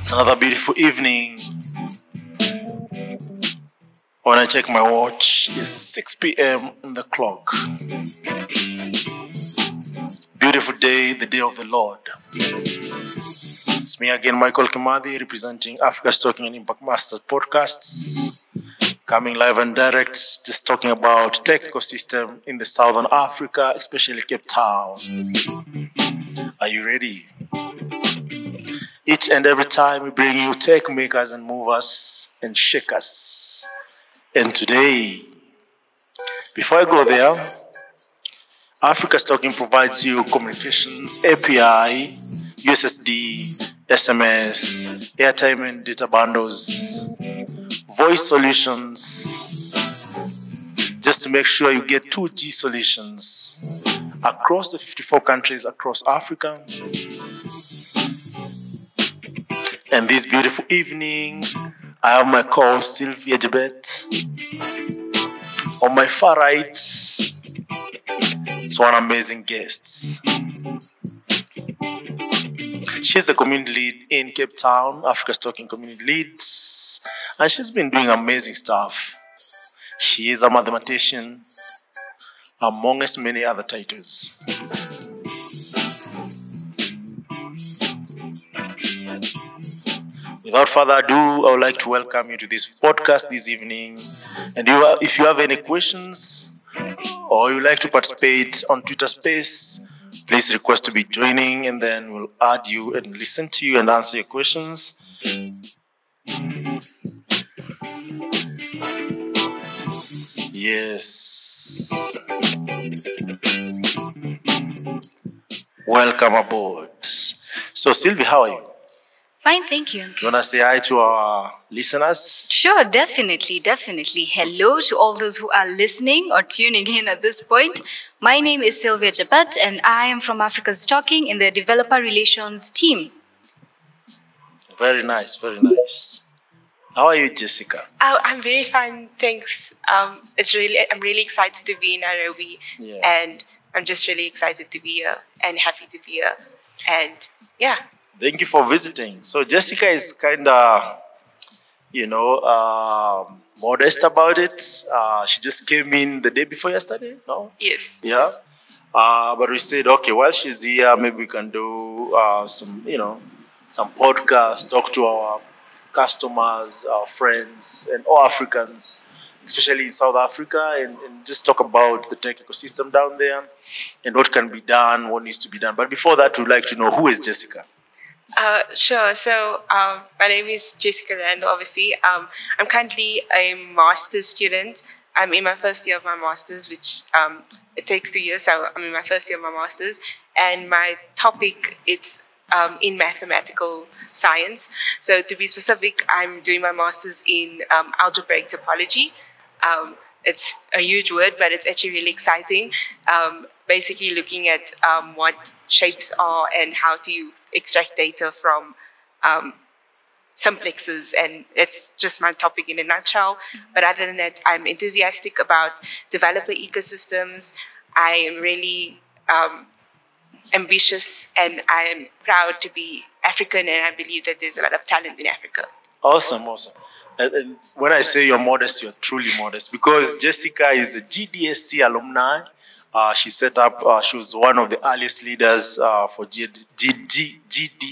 It's another beautiful evening. When I check my watch, it's 6 p.m. on the clock. Beautiful day, the day of the Lord. It's me again, Michael Kimathi, representing Africa's Talking and Impact Masters podcasts. Coming live and direct, just talking about tech ecosystem in the Southern Africa, especially Cape Town. Are you ready? Each and every time we bring you tech makers and movers and shakers. And today, before I go there, Africa's Talking provides you communications, API, USSD, SMS, airtime and data bundles, voice solutions, just to make sure you get 2G solutions across the 54 countries across Africa. And this beautiful evening, I have my co-host Sylvia Jebet. On my far right, it's one amazing guest. She's the community lead in Cape Town, Africa's Talking community lead, and she's been doing amazing stuff. She is a mathematician, amongst many other titles. Without further ado, I would like to welcome you to this podcast this evening. And if you have any questions or you like to participate on Twitter Space, please request to be joining, and then we'll add you and listen to you and answer your questions. Yes. Welcome aboard. So, Sylvia, how are you? Fine, thank you. Do you want to say hi to our listeners? Sure, definitely. Hello to all those who are listening or tuning in at this point. My name is Sylvia Jebet, and I am from Africa's Talking in the Developer Relations team. Very nice, very nice. How are you, Jessica? I'm very fine, thanks. I'm really excited to be in Nairobi, and I'm just really excited to be here and happy to be here, and yeah. Thank you for visiting. So Jessica is kind of, modest about it. She just came in the day before yesterday, no? Yes. Yeah. But we said, okay, while she's here, maybe we can do some podcasts, talk to our customers, our friends, and all Africans, especially in South Africa, and just talk about the tech ecosystem down there and what can be done, what needs to be done. But before that, we'd like to know, who is Jessica? Sure. So my name is Jessica Randal, obviously. I'm currently a master's student. I'm in my first year of my master's, which it takes 2 years. So I'm in my first year of my master's. And my topic is in mathematical science. So to be specific, I'm doing my master's in algebraic topology. It's a huge word, but it's actually really exciting. Basically looking at what shapes are and how to extract data from simplexes, and it's just my topic in a nutshell. But other than that, I'm enthusiastic about developer ecosystems. I am really ambitious, and I am proud to be African, and I believe that there's a lot of talent in Africa. Awesome. And when I say you're modest, you're truly modest, because Jessica is a GDSC alumni. She set up, she was one of the earliest leaders for GDSC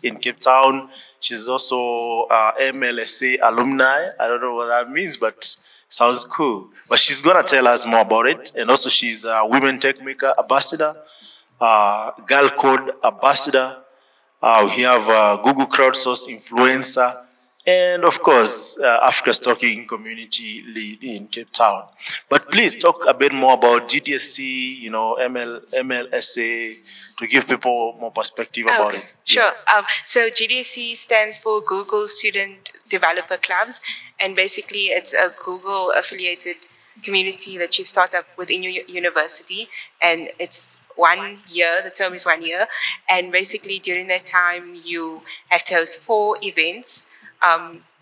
in Cape Town. She's also MLSA alumni. I don't know what that means, but sounds cool. But she's going to tell us more about it. And also she's a Women Tech Maker Ambassador, Girl Code Ambassador. We have Google Crowdsource Influencer, and of course, Africa's Talking community lead in Cape Town. But please talk a bit more about GDSC, MLSA, to give people more perspective about it. Sure. So GDSC stands for Google Student Developer Clubs, and basically it's a Google affiliated community that you start up within your university, and it's 1 year. The term is 1 year, and basically during that time you have to host 4 events.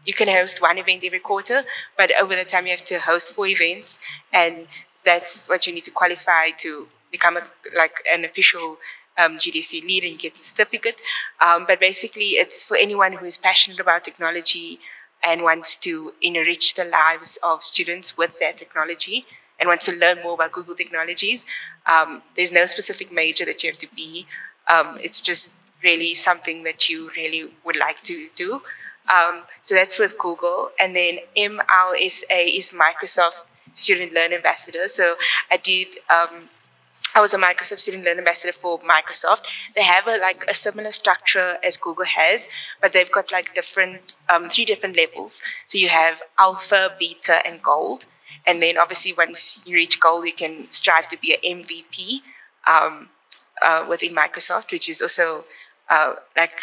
You can host 1 event every quarter, but over the time you have to host 4 events, and that's what you need to qualify to become an official GDC lead and get the certificate. But basically, it's for anyone who is passionate about technology and wants to enrich the lives of students with their technology and wants to learn more about Google technologies. There's no specific major that you have to be. It's just really something that you really would like to do. So that's with Google. And then MLSA is Microsoft Student Learn Ambassador. So I was a Microsoft Student Learn Ambassador for Microsoft. They have a similar structure as Google has, but they've got like three different levels. So you have Alpha, Beta, and Gold. And then obviously once you reach Gold, you can strive to be an MVP within Microsoft, which is also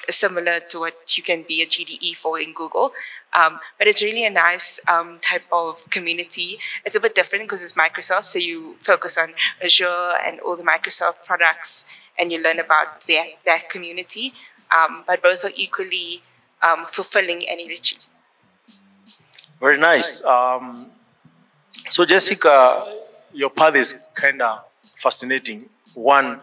similar to what you can be a GDE for in Google. But it's really a nice type of community. It's a bit different because it's Microsoft, so you focus on Azure and all the Microsoft products, and you learn about their community. But both are equally fulfilling and enriching. Very nice. So Jessica, your path is kind of fascinating. One,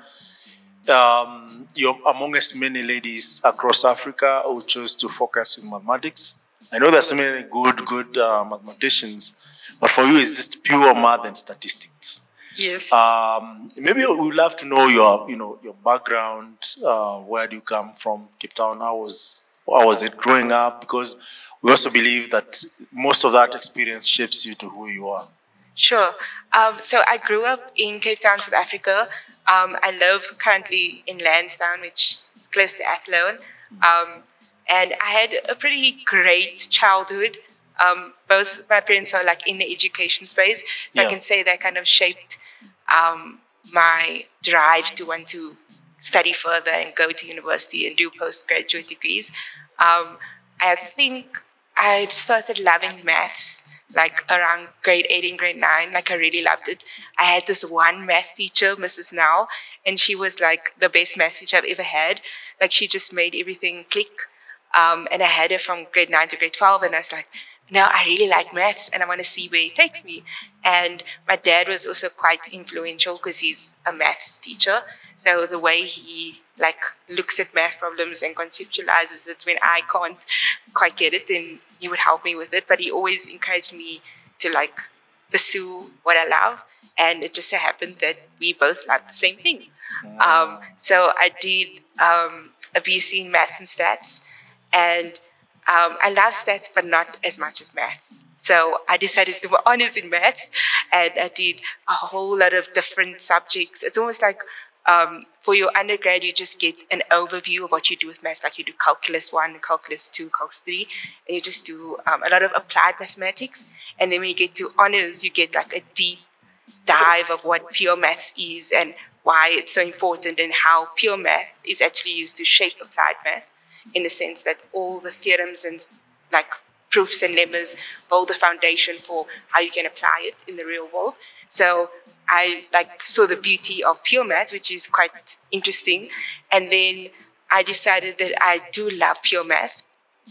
you're amongst many ladies across Africa who chose to focus on mathematics. I know there's so many good mathematicians, but for you, it's just pure math and statistics. Yes. Maybe we'd love to know your background. Where do you come from? Cape Town. How was it growing up? Because we also believe that most of that experience shapes you to who you are. Sure. So I grew up in Cape Town, South Africa. I live currently in Lansdowne, which is close to Athlone. And I had a pretty great childhood. Both my parents are in the education space. So I can say that kind of shaped my drive to want to study further and go to university and do postgraduate degrees. I think I started loving maths around grade 8 and grade 9. I really loved it. I had this one math teacher, Mrs. Now, and she was the best math teacher I've ever had. She just made everything click. And I had her from grade 9 to grade 12, and I was like, no, I really like maths, and I want to see where it takes me. And my dad was also quite influential because he's a maths teacher. So the way he looks at math problems and conceptualizes it when I can't quite get it, then he would help me with it. But he always encouraged me to pursue what I love. And it just so happened that we both loved the same thing. So I did a BSc in maths and stats. And I love stats, but not as much as maths. So I decided to do honors in maths, and I did a whole lot of different subjects. It's almost for your undergrad, you just get an overview of what you do with maths. You do calculus 1, calculus 2, calculus 3, and you just do a lot of applied mathematics. And then when you get to honors, you get a deep dive of what pure maths is and why it's so important and how pure math is actually used to shape applied math, in the sense that all the theorems and proofs and lemmas build a foundation for how you can apply it in the real world. So I saw the beauty of pure math, which is quite interesting. And then I decided that I do love pure math,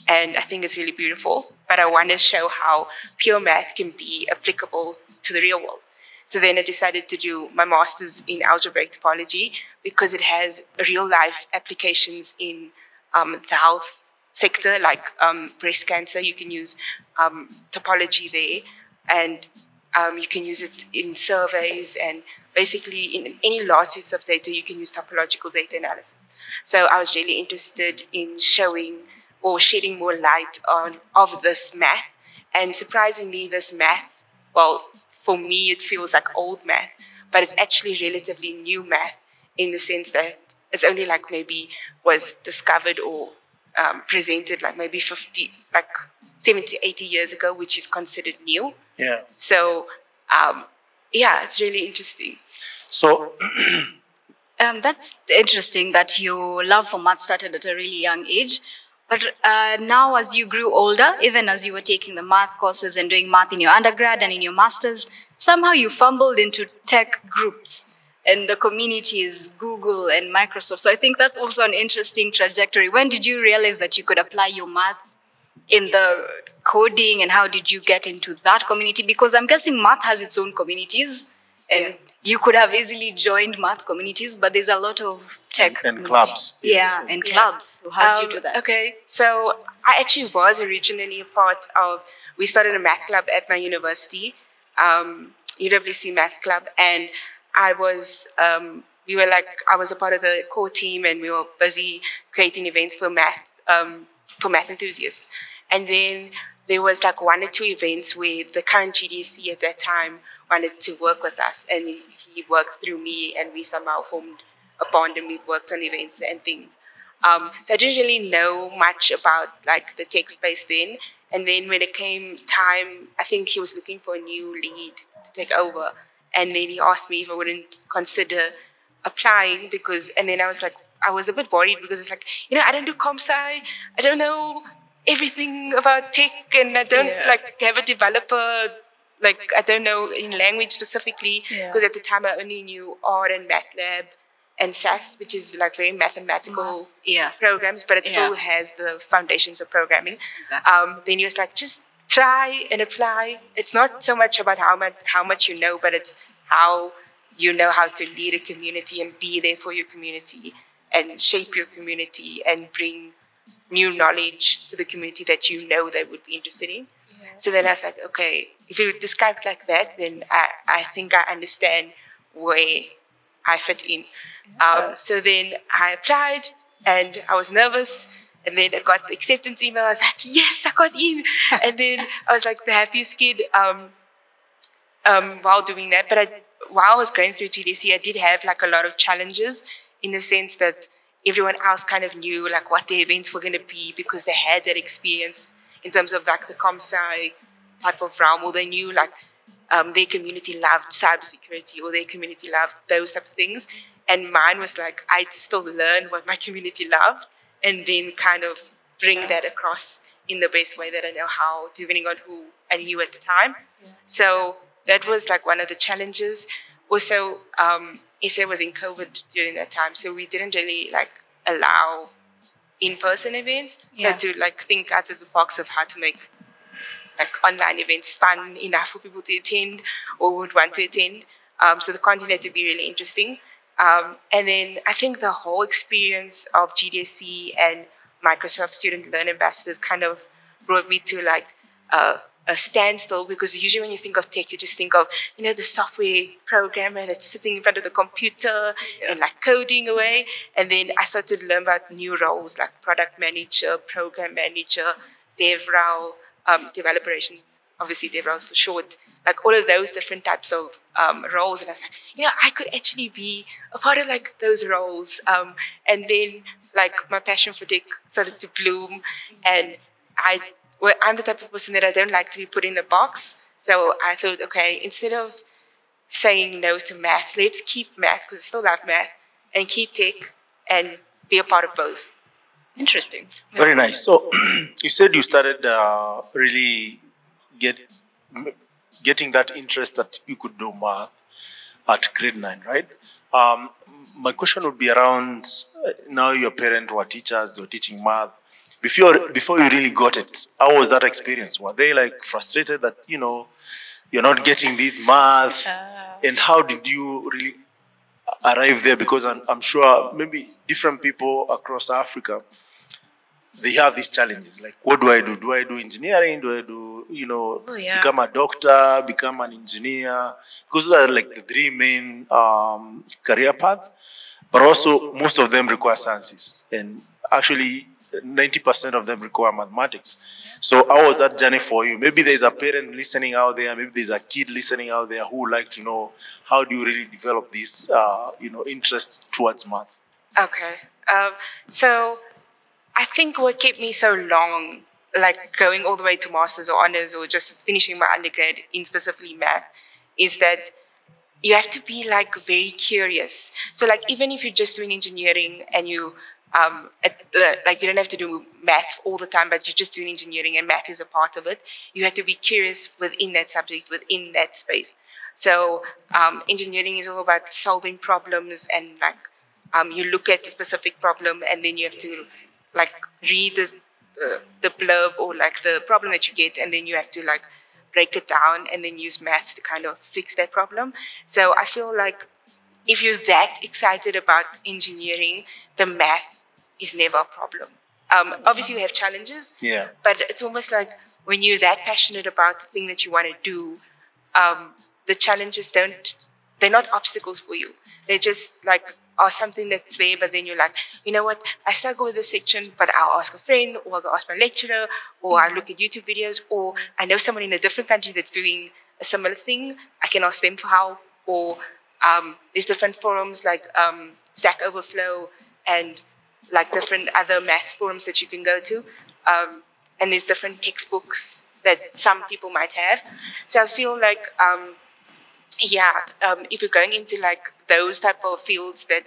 and I think it's really beautiful, but I want to show how pure math can be applicable to the real world. So then I decided to do my master's in algebraic topology because it has real life applications in the health sector, breast cancer. You can use topology there, and you can use it in surveys, and basically in any large sets of data, you can use topological data analysis. So I was really interested in showing or shedding more light of this math. And surprisingly, this math, well, for me, it feels like old math, but it's actually relatively new math in the sense that it's only maybe was discovered or presented maybe 70, 80 years ago, which is considered new. Yeah. So, it's really interesting. So, that's interesting that your love for math started at a really young age. But now as you grew older, even as you were taking the math courses and doing math in your undergrad and in your master's, somehow you fumbled into tech groups and the communities, Google and Microsoft. So I think that's also an interesting trajectory. When did you realize that you could apply your math in the coding, and how did you get into that community? Because I'm guessing math has its own communities, And you could have easily joined math communities, but there's a lot of tech and clubs. Yeah, and clubs. So how did you do that? Okay, so I actually was originally a part of, we started a math club at my university, UWC Math Club, and I was, I was a part of the core team, and we were busy creating events for math enthusiasts. And then there was like 1 or 2 events where the current GDC at that time wanted to work with us, and he worked through me, and we somehow formed a bond, and we worked on events and things. So I didn't really know much about like the tech space then. And then when it came time, I think he was looking for a new lead to take over. And then he asked me if I wouldn't consider applying and then I was like, I was a bit worried because it's like, I don't do comp sci, I don't know everything about tech, and I don't like have a developer, like I don't know in language specifically, because at the time I only knew R and MATLAB and SAS, which is like very mathematical programs, but it still has the foundations of programming. Then he was like, just try and apply. It's not so much about how much you know, but it's how you know how to lead a community and be there for your community and shape your community and bring new knowledge to the community that you know they would be interested in. Yeah. So then I was like, okay, if you describe it like that, then I think I understand where I fit in. So then I applied and I was nervous, and then I got the acceptance email. I was like, yes, I got in. And then I was like the happiest kid while doing that. But while I was going through GDC, I did have like a lot of challenges in the sense that everyone else kind of knew like what the events were going to be because they had that experience in terms of like the comp sci type of realm, or they knew like their community loved cybersecurity, or their community loved those type of things. And mine was like, I'd still learn what my community loved and then kind of bring that across in the best way that I know how, depending on who I knew at the time. Yeah. So that was like one of the challenges. Also, SA was in COVID during that time, so we didn't really like allow in-person events. Yeah. So to like think out of the box of how to make like online events fun enough for people to attend or would want to attend. So the content had to be really interesting. And then I think the whole experience of GDSC and Microsoft Student Learn Ambassadors kind of brought me to like a standstill, because usually when you think of tech, you just think of, the software programmer that's sitting in front of the computer and like coding away. And then I started to learn about new roles like product manager, program manager, DevRel, developer relations, obviously DevRels for short, like all of those different types of roles. And I was like, I could actually be a part of like those roles. And then like my passion for tech started to bloom, and I'm the type of person that I don't like to be put in a box. So I thought, okay, instead of saying no to math, let's keep math, because I still love math, and keep tech and be a part of both. Interesting. Very nice. So you said you started really getting that interest that you could do math at grade 9, right? My question would be around, now your parents were teachers, they were teaching math. Before you really got it, how was that experience? Were they like frustrated that, you're not getting this math? And how did you really arrive there? Because I'm sure maybe different people across Africa, they have these challenges. Like, what do I do? Do I do engineering? Do I do, become a doctor, become an engineer? Because those are like the 3 main career paths. But also, most of them require sciences. And actually, 90% of them require mathematics. So how was that journey for you? Maybe there's a parent listening out there, maybe there's a kid listening out there who would like to know, how do you really develop this, interest towards math? Okay. So I think what kept me so long, like going all the way to masters or honors or just finishing my undergrad in specifically math, is that you have to be like very curious. So like even if you're just doing engineering and you like you don't have to do math all the time, but you're just doing engineering and math is a part of it, you have to be curious within that subject, within that space. So engineering is all about solving problems, and like you look at the specific problem and then you have to like read the blurb or like the problem that you get, and then you have to like break it down and then use maths to kind of fix that problem. So I feel like if you're that excited about engineering, the math is never a problem. Obviously, you have challenges, but it's almost like when you're that passionate about the thing that you want to do, the challenges they're not obstacles for you. They're just like, or something that's there, but then you're like, you know what, I struggle with this section, but I'll ask a friend, or I'll ask my lecturer, or I'll look at YouTube videos, or I know someone in a different country that's doing a similar thing. I can ask them for help, or there's different forums like Stack Overflow and like different other math forums that you can go to. And there's different textbooks that some people might have. So I feel like, if you're going into like those type of fields that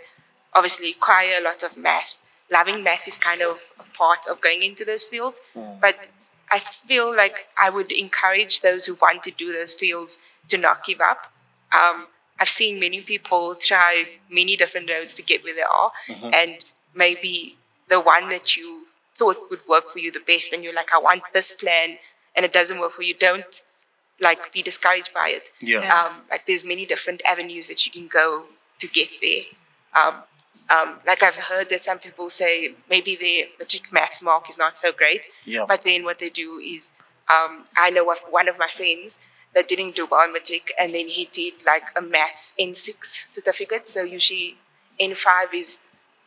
obviously require a lot of math, loving math is kind of a part of going into those fields. But I feel like I would encourage those who want to do those fields to not give up. I've seen many people try many different roads to get where they are, and maybe the one that you thought would work for you the best, and you're like, I want this plan, and it doesn't work for you, don't like be discouraged by it. Like there's many different avenues that you can go to get there. Like I've heard that some people say maybe their matric maths mark is not so great, but then what they do is, I know of one of my friends that didn't do well in matric, and then he did like a maths N6 certificate. So usually N5 is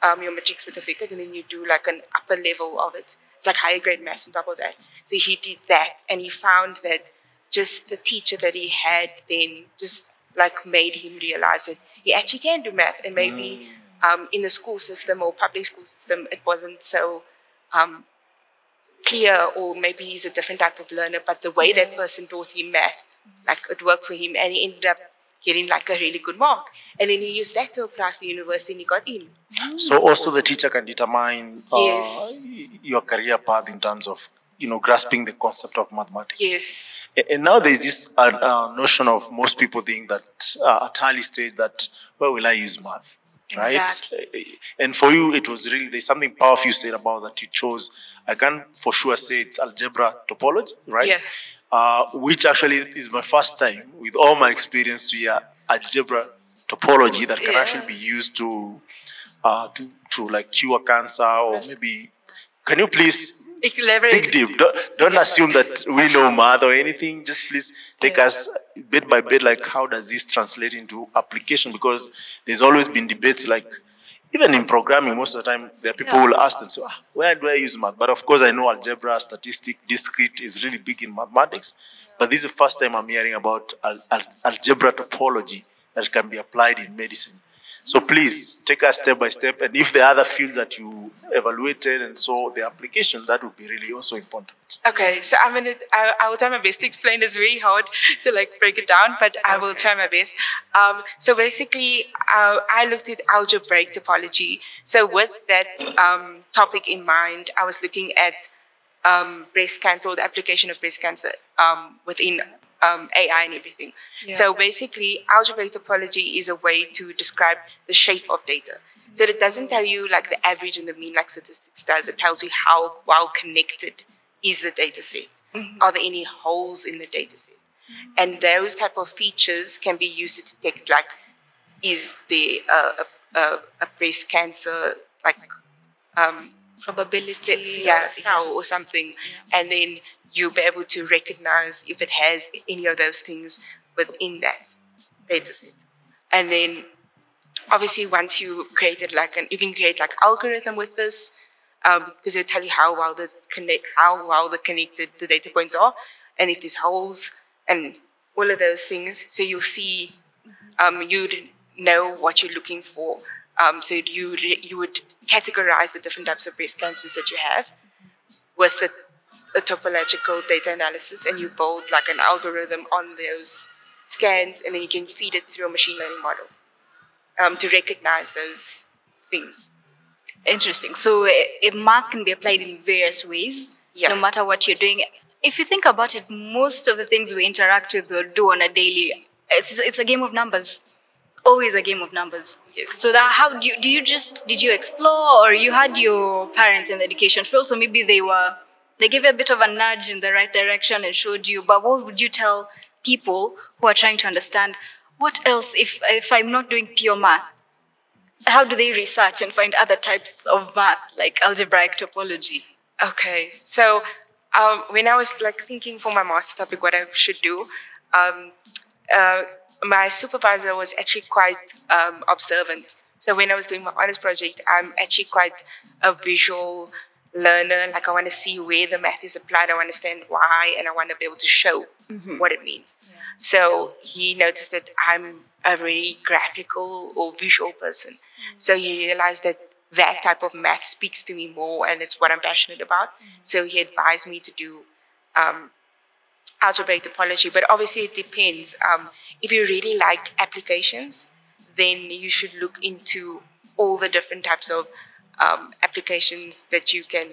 your matric certificate, and then you do like an upper level of it. It's like higher grade maths on top of that. So he did that, and he found that just the teacher that he had then just like made him realize that he actually can do math, and maybe in the school system or public school system it wasn't so clear, or maybe he's a different type of learner, but the way that person taught him math, like it worked for him, and he ended up getting like a really good mark, and then he used that to apply for university and he got in. So also the teacher can determine your career path in terms of grasping the concept of mathematics. And now there's this notion of most people think that at early stage that, where will I use math? Right? Exactly. And for you, it was really, there's something powerful you said about that you chose. I can for sure say it's algebra topology, right? Which actually is my first time with all my experience to hear algebra topology that can actually be used to like cure cancer, or maybe, can you please dig deep? Don't assume that we know math or anything. Just please take us bit by bit, like how does this translate into application? Because there's always been debates, like even in programming, most of the time, there are people who will ask them, so where do I use math? But of course, I know algebra, statistic, discrete is really big in mathematics. But this is the first time I'm hearing about algebra topology that can be applied in medicine. So please take us step by step. And if there are other fields that you evaluated and saw the application, that would be really also important. Okay, so I will try my best to explain. It's very hard to like break it down, but I will try my best. So basically, I looked at algebraic topology. So with that topic in mind, I was looking at breast cancer, or the application of breast cancer within AI and everything. So basically, algebraic topology is a way to describe the shape of data. So it doesn't tell you like the average and the mean like statistics does. It tells you how well connected is the data set. Are there any holes in the data set? And those type of features can be used to detect like, is there a breast cancer like probability or something, and then you'll be able to recognize if it has any of those things within that data set. And then obviously once you created you can create like algorithm with this, because it'll tell you how well connected the data points are, and if there's holes and all of those things. So you'll see, you'd know what you're looking for. So you would categorize the different types of breast cancers that you have with a topological data analysis, and you build like an algorithm on those scans, and then you can feed it through a machine learning model to recognize those things. Interesting. So math can be applied in various ways, no matter what you're doing. If you think about it, most of the things we interact with or do on a daily, it's a game of numbers. Always a game of numbers. So that how did you explore, or you had your parents in the education field, so maybe they were They gave you a bit of a nudge in the right direction and showed you. But what would you tell people who are trying to understand what else if I'm not doing pure math? How do they research and find other types of math, like algebraic topology? Okay, so when I was like thinking for my master topic what I should do, my supervisor was actually quite observant. So when I was doing my honors project, I'm actually quite a visual learner. Like I want to see where the math is applied, I want to understand why, and I want to be able to show what it means. Yeah. So he noticed that I'm a very graphical or visual person. So he realized that that type of math speaks to me more, and it's what I'm passionate about. So he advised me to do algebraic topology, but obviously it depends. If you really like applications, then you should look into all the different types of applications that you can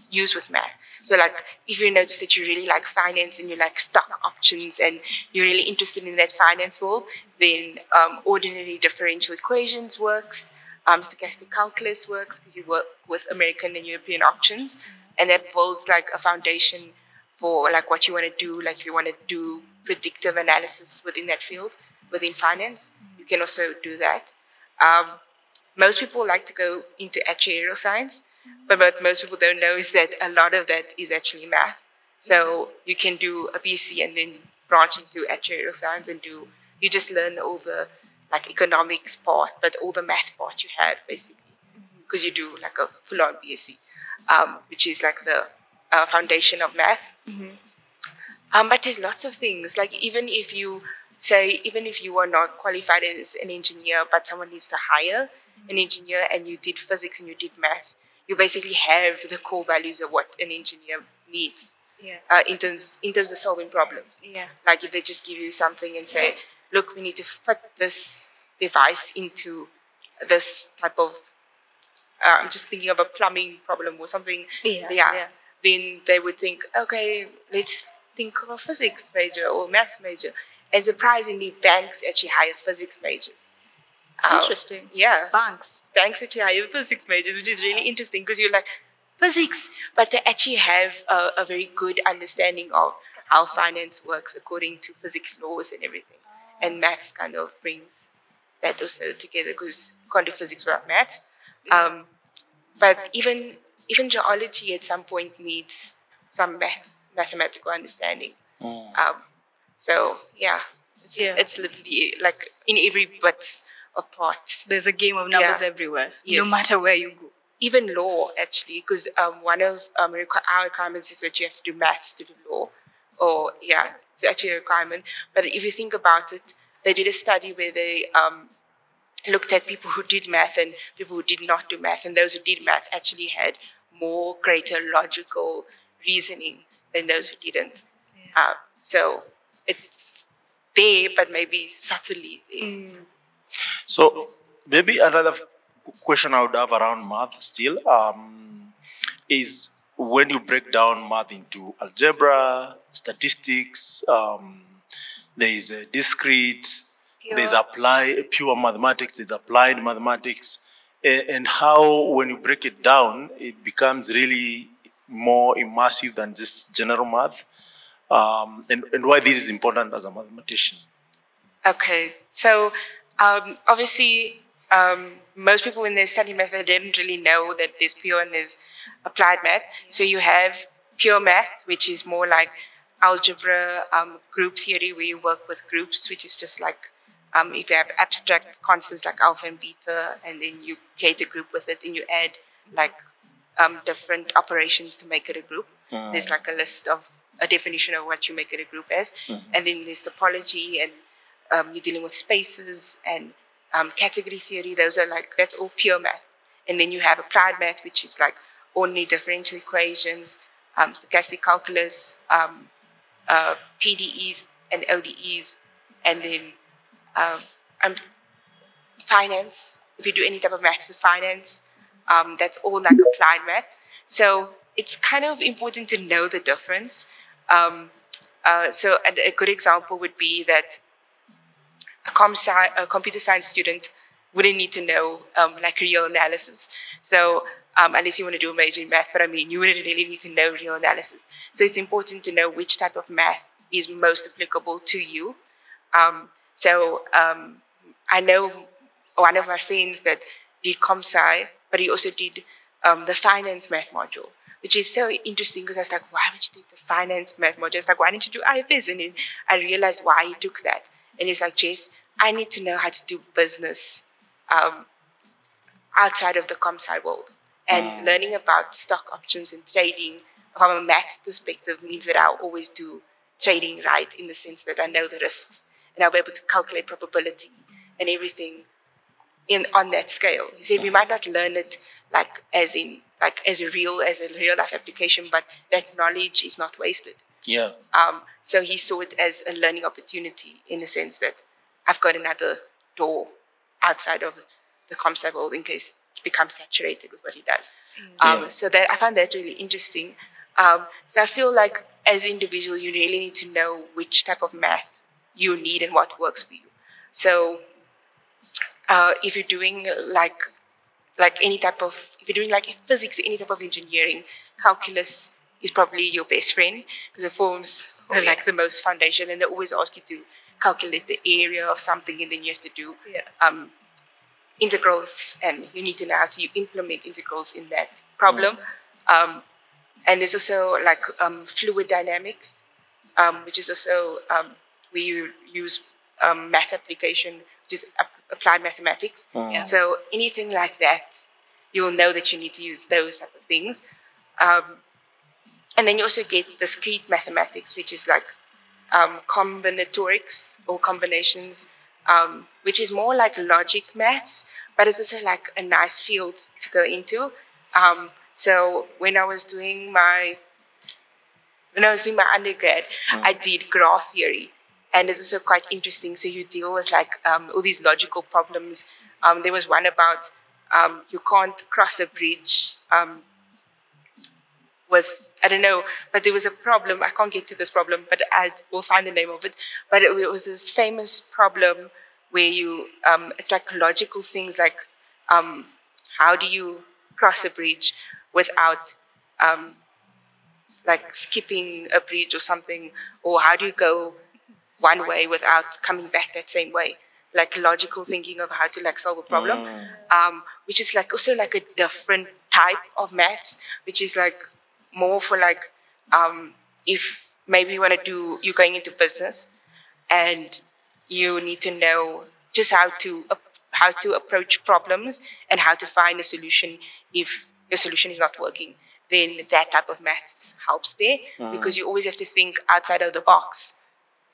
use with math. So like if you notice that you really like finance and you like stock options and you're really interested in that finance world, then ordinary differential equations works, stochastic calculus works because you work with American and European options, and that builds like a foundation for like what you want to do. Like if you want to do predictive analysis within that field, within finance, you can also do that. Most people like to go into actuarial science, but what most people don't know is that a lot of that is actually math. So you can do a BC and then branch into actuarial science and you just learn all the like economics part, but all the math part you have basically, because you do like a full-on BSc, which is like the foundation of math. But there's lots of things, like even if you are not qualified as an engineer, but someone needs to hire an engineer and you did physics and you did maths, you basically have the core values of what an engineer needs in terms of solving problems. Yeah. Like if they just give you something and say, look, we need to fit this device into this type of, I'm just thinking of a plumbing problem or something. Yeah. Then they would think, okay, let's think of a physics major or maths major. And surprisingly, banks actually hire physics majors. Interesting. Yeah. Banks actually hire physics majors, which is really interesting because you're like, physics, but they actually have a very good understanding of how finance works according to physics laws and everything. And maths kind of brings that also together because you can't do physics without maths. But even geology at some point needs some mathematical understanding. So it's literally like in every bit of parts. There's a game of numbers everywhere, no matter where you go. Even law, actually, because one of our requirements is that you have to do maths to do law. It's actually a requirement. But if you think about it, they did a study where they looked at people who did math and people who did not do math, and those who did math actually had more greater logical reasoning than those who didn't. So it's there, but maybe subtly there. So maybe another question I would have around math still is when you break down math into algebra, statistics, there is a discrete, there's pure mathematics, there's applied mathematics, and how when you break it down, it becomes really more immersive than just general math, and why this is important as a mathematician. Okay, so obviously, most people when they study math, they didn't really know that there's pure and there's applied math. So you have pure math, which is more like algebra, group theory, where you work with groups, which is just like if you have abstract constants like alpha and beta, and then you create a group with it, and you add like different operations to make it a group. There's like a definition of what you make it a group as. And then there's topology, and you're dealing with spaces and category theory. That's all pure math. And then you have applied math, which is like only differential equations, stochastic calculus, PDEs and ODEs, and then finance. If you do any type of math with finance, that's all like applied math. So it's kind of important to know the difference. So a good example would be that a computer science student wouldn't need to know like real analysis. So unless you want to do a major in math. But I mean, you would really need to know real analysis. So it's important to know which type of math is most applicable to you. I know one of my friends that did ComSci, but he also did the finance math module, which is so interesting because I was like, why would you take the finance math module? It's like, why didn't you do IFS? And then I realized why he took that. And he's like, Jess, I need to know how to do business outside of the ComSci world. And learning about stock options and trading from a maths perspective means that I'll always do trading right, in the sense that I know the risks and I'll be able to calculate probability and everything on that scale. He said we might not learn it as a real life application, but that knowledge is not wasted. Yeah. So he saw it as a learning opportunity, in the sense that I've got another door outside of the ComSci world in case it becomes saturated with what he does. So that I find that really interesting. So I feel like as an individual, you really need to know which type of math you need and what works for you. So if you're doing if you're doing physics or any type of engineering, calculus is probably your best friend, because it forms the most foundation, and they always ask you to calculate the area of something, and then you have to do integrals, and you need to know how to implement integrals in that problem. And there's also fluid dynamics, which is also where you use math application, which is applied mathematics. So anything like that, you'll know that you need to use those type of things. And then you also get discrete mathematics, which is combinatorics or combinations, which is more like logic maths, but it's also a nice field to go into. So when I was doing my undergrad, I did graph theory, and it's also quite interesting. So you deal with all these logical problems. There was one about you can't cross a bridge with, I don't know, but there was a problem. I can't get to this problem, but I will find the name of it. But it was this famous problem where you, it's logical things how do you cross a bridge without skipping a bridge or something, or how do you go one way without coming back that same way? Logical thinking of how to solve a problem, which is also a different type of maths, which is more for if maybe you're going into business and you need to know just how to approach problems and how to find a solution if your solution is not working. Then that type of maths helps there, because you always have to think outside of the box,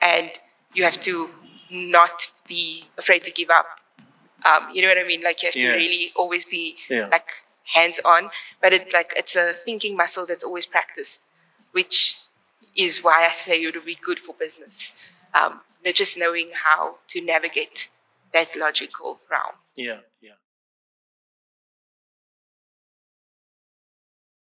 and you have to not be afraid to give up. You know what I mean? You have to really always be hands-on, but it's a thinking muscle that's always practiced, which is why I say it would be good for business. Just knowing how to navigate that logical realm. Yeah.